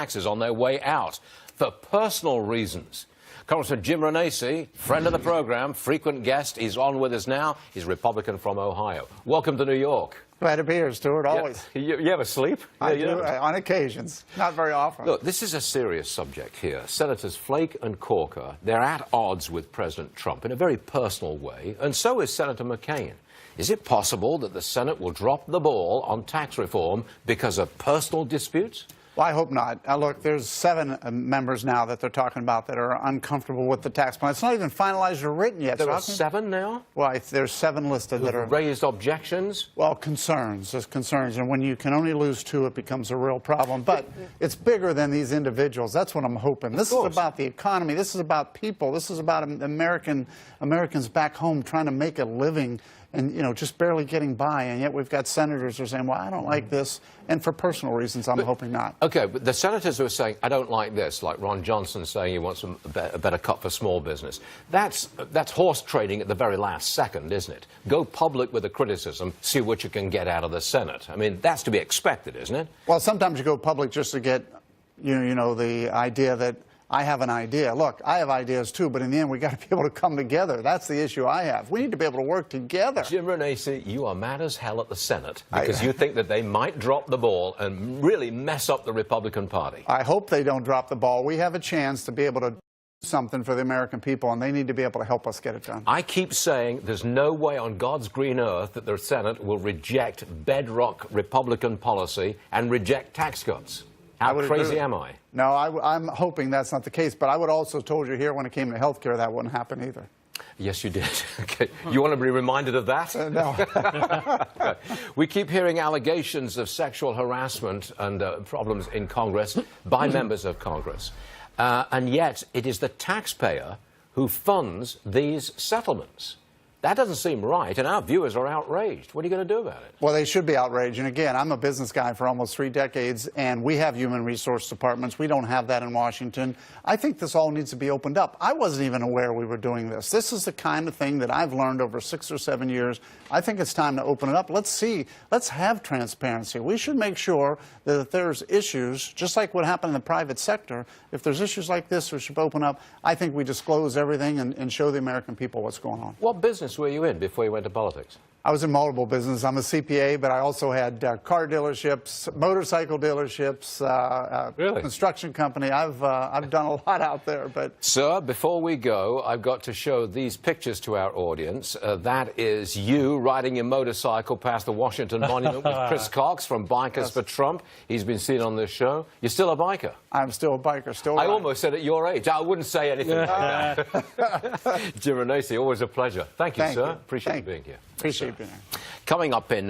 taxes on their way out for personal reasons. Congressman Jim Renacci, friend of the program, frequent guest, he's on with us now. He's a Republican from Ohio. Welcome to New York. Glad to be here, Stuart, always. Yeah. You ever sleep? I do, on occasions, not very often. Look, this is a serious subject here. Senators Flake and Corker, they're at odds with President Trump in a very personal way, and so is Senator McCain. Is it possible that the Senate will drop the ball on tax reform because of personal disputes? Well, I hope not. Look, there's 7 members now that they're talking about that are uncomfortable with the tax plan. It's not even finalized or written yet. There are 7 now? Well, there's 7 listed that are raised objections? Well, concerns. There's concerns. And when you can only lose 2, it becomes a real problem. But it's bigger than these individuals. That's what I'm hoping. This is about the economy. This is about people. This is about Americans back home trying to make a living and, you know, just barely getting by. And yet we've got senators who are saying, well, I don't like this. And for personal reasons, I'm hoping not. Okay, but the senators who are saying, I don't like this, like Ron Johnson saying he wants a better cut for small business, that's horse trading at the very last second, isn't it? Go public with the criticism, see what you can get out of the Senate. I mean, that's to be expected, isn't it? Well, sometimes you go public just to get, you know, the idea that I have an idea. Look, I have ideas too, but in the end, we got to be able to come together. That's the issue I have. We need to be able to work together. Jim Renacci, you are mad as hell at the Senate because you think that they might drop the ball and really mess up the Republican Party. I hope they don't drop the ball. We have a chance to be able to do something for the American people, and they need to be able to help us get it done. I keep saying there's no way on God's green earth that the Senate will reject bedrock Republican policy and reject tax cuts. How crazy am I? No, I'm hoping that's not the case, but I would also told you here when it came to health care that wouldn't happen either. Yes, you did. Okay. You want to be reminded of that? No. We keep hearing allegations of sexual harassment and problems in Congress by members of Congress. And yet it is the taxpayer who funds these settlements. That doesn't seem right, and our viewers are outraged. What are you going to do about it? Well, they should be outraged. And again, I'm a business guy for almost 3 decades, and we have human resource departments. We don't have that in Washington. I think this all needs to be opened up. I wasn't even aware we were doing this. This is the kind of thing that I've learned over 6 or 7 years. I think it's time to open it up. Let's see. Let's have transparency. We should make sure that if there's issues, just like what happened in the private sector, if there's issues like this, we should open up. I think we disclose everything and show the American people what's going on. What business were you in before you went to politics? I was in multiple businesses. I'm a CPA, but I also had car dealerships, motorcycle dealerships, construction company. I've done a lot out there. But sir, before we go, I've got to show these pictures to our audience. That is you riding your motorcycle past the Washington Monument with Chris Cox from Bikers for Trump. He's been seen on this show. You're still a biker? I'm still a biker. Still. I almost said at your age. I wouldn't say anything like that. Jim Renacci, always a pleasure. Thank you, sir. Appreciate you being here. Appreciate being here. Coming up in